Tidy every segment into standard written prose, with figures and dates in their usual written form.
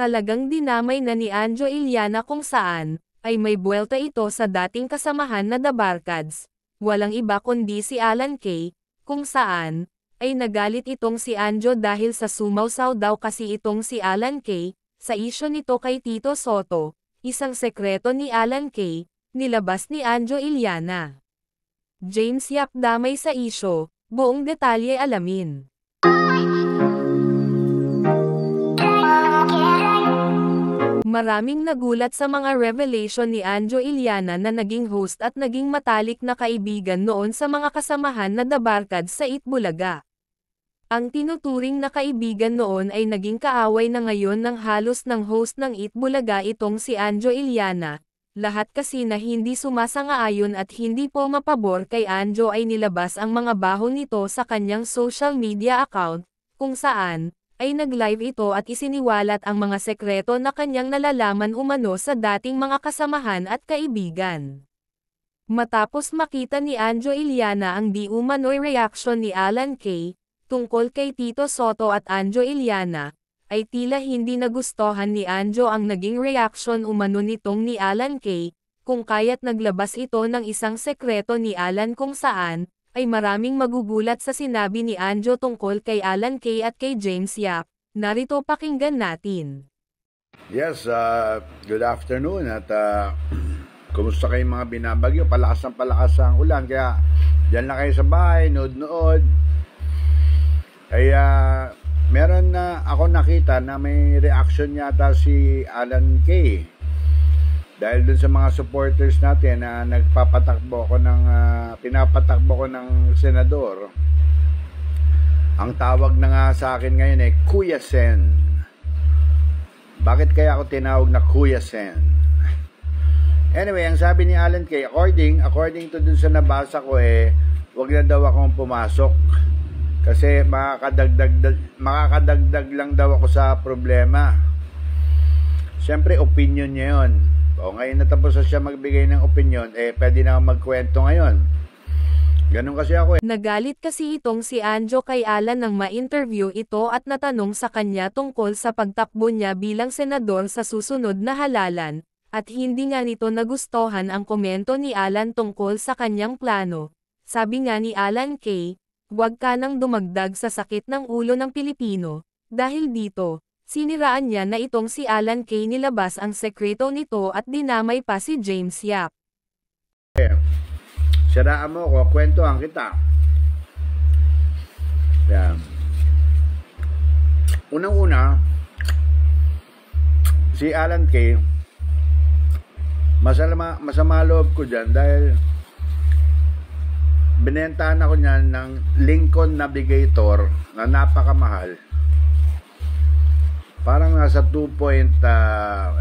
Talagang dinamay na ni Anjo Iliana kung saan, ay may buwelta ito sa dating kasamahan na The Barkads. Walang iba kundi si Alan Kay, kung saan, ay nagalit itong si Anjo dahil sa sumawsaw daw kasi itong si Alan Kay, sa isyo nito kay Tito Sotto, isang sekreto ni Alan Kay, nilabas ni Anjo Iliana. James Yap damay sa isyo, buong detalye alamin. Maraming nagulat sa mga revelation ni Anjo Iliana na naging host at naging matalik na kaibigan noon sa mga kasamahan na The Barkads sa Itbulaga. Ang tinuturing na kaibigan noon ay naging kaaway na ngayon ng halos ng host ng Itbulaga itong si Anjo Iliana. Lahat kasi na hindi sumasang-ayon at hindi po mapabor kay Anjo ay nilabas ang mga baho nito sa kanyang social media account, kung saan, ay nag-live ito at isiniwalat ang mga sekreto na kanyang nalalaman umano sa dating mga kasamahan at kaibigan. Matapos makita ni Anjo Iliana ang di umano'y reaksyon ni Alan Kay, tungkol kay Tito Sotto at Anjo Iliana, ay tila hindi nagustuhan ni Anjo ang naging reaksyon umano nitong ni Alan Kay, kung kaya't naglabas ito ng isang sekreto ni Alan kung saan, ay maraming magugulat sa sinabi ni Anjo tungkol kay Alan Kay at kay James Yap. Narito pakinggan natin. Yes, good afternoon at kumusta kayong mga binabagyo? Palakas ang ulan, kaya dyan lang kayo sa bahay, nood-nood. Ay meron na ako nakita na may reaction yata si Alan Kay. Dahil dun sa mga supporters natin na nagpapatakbo ko ng pinapatakbo ko ng senador. Ang tawag na nga sa akin ngayon ay Kuya Sen. Bakit kaya ako tinawag na Kuya Sen? Anyway, ang sabi ni Alan Kay, according to dun sa nabasa ko wag na daw akong pumasok kasi makakadagdag lang daw ako sa problema. Siyempre opinion niya 'yon. O ngayon natapos na siya magbigay ng opinion, pwede na magkwento ngayon. Ganun kasi ako Nagalit kasi itong si Anjo kay Alan nang ma-interview ito at natanong sa kanya tungkol sa pagtakbo niya bilang senador sa susunod na halalan, at hindi nga nito nagustuhan ang komento ni Alan tungkol sa kanyang plano. Sabi nga ni Alan Kay, huwag ka nang dumagdag sa sakit ng ulo ng Pilipino, dahil dito, siniraan niya na itong si Alan Kay nilabas ang sekreto nito at dinamay pa si James Yap. Siraan mo ko, kwentuhan kita. Yan. Unang-una, si Alan Kay, masama loob ko dyan dahil binentahan ako niyan ng Lincoln Navigator na napakamahal. Parang nasa 2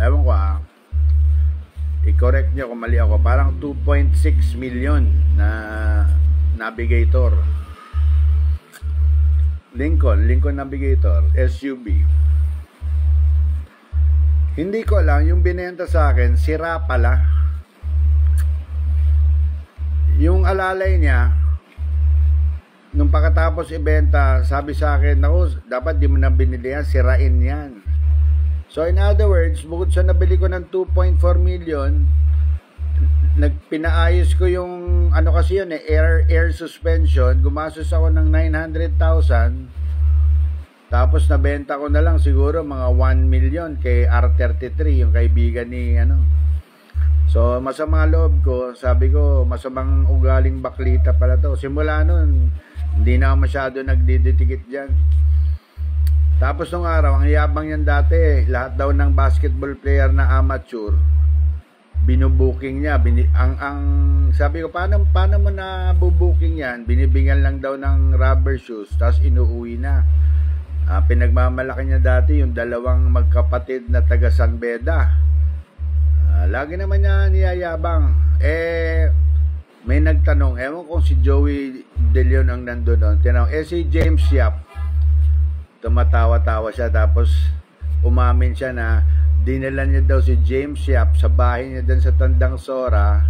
ewan ko i-correct nyo kung mali ako, parang 2.6 million na Navigator. Lincoln Navigator SUV. Hindi ko alam, yung binenta sa akin sira pala. Yung alalay niya nung pagkatapos ibenta, sabi sa akin, naku, dapat di mo na binili yan, sirain yan. So in other words, bukod sa nabili ko ng 2.4 million, nagpinaayos ko yung, ano kasi yun air suspension, gumastos ako ng 900,000, tapos nabenta ko na lang siguro mga 1 million kay R33, yung kaibigan ni, So masama loob ko, sabi ko, masamang ugaling baklita pala to. Simula nun, hindi na ako masyado nagdidikit dyan. Tapos nung araw, ang yabang yan dati, lahat daw ng basketball player na amateur, binubuking niya. Sabi ko, paano mo na bubuking yan? Binibigyan lang daw ng rubber shoes, tapos inuuwi na. Pinagmamalaki niya dati yung dalawang magkapatid na taga San Beda. Lagi naman niya niyayabang. May nagtanong, ewan kung si Joey De Leon ang nandun. Tinanong, si James Yap. Tumatawa-tawa siya, tapos umamin siya na dinala niya daw si James Yap sa bahay niya dun sa Tandang Sora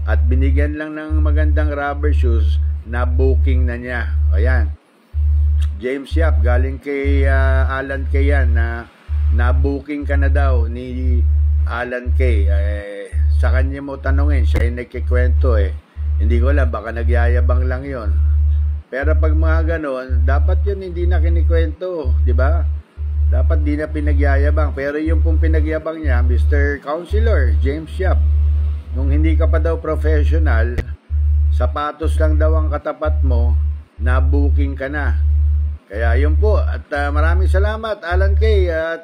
at binigyan lang ng magandang rubber shoes na booking na niya. Ayan, James Yap, galing kay Alan Kay yan na na-booking ka na daw ni Alan Kay. Sa kanya mo tanungin, siya yung nagkikwento eh. Hindi ko alam, baka nagyayabang lang yon. Pero pag mga ganon, dapat yun hindi na kinikwento, di ba? Dapat di na pinagyayabang. Pero yung pong pinagyabang niya, Mr. Counselor James Yap, nung hindi ka pa daw professional, sapatos lang daw ang katapat mo, na-booking ka na. Kaya yun po. At maraming salamat, Alan Kay. At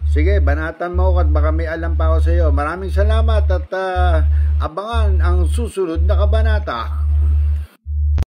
sige, banatan mo ako at baka may alam pa ako sa iyo. Maraming salamat at abangan ang susunod na kabanata.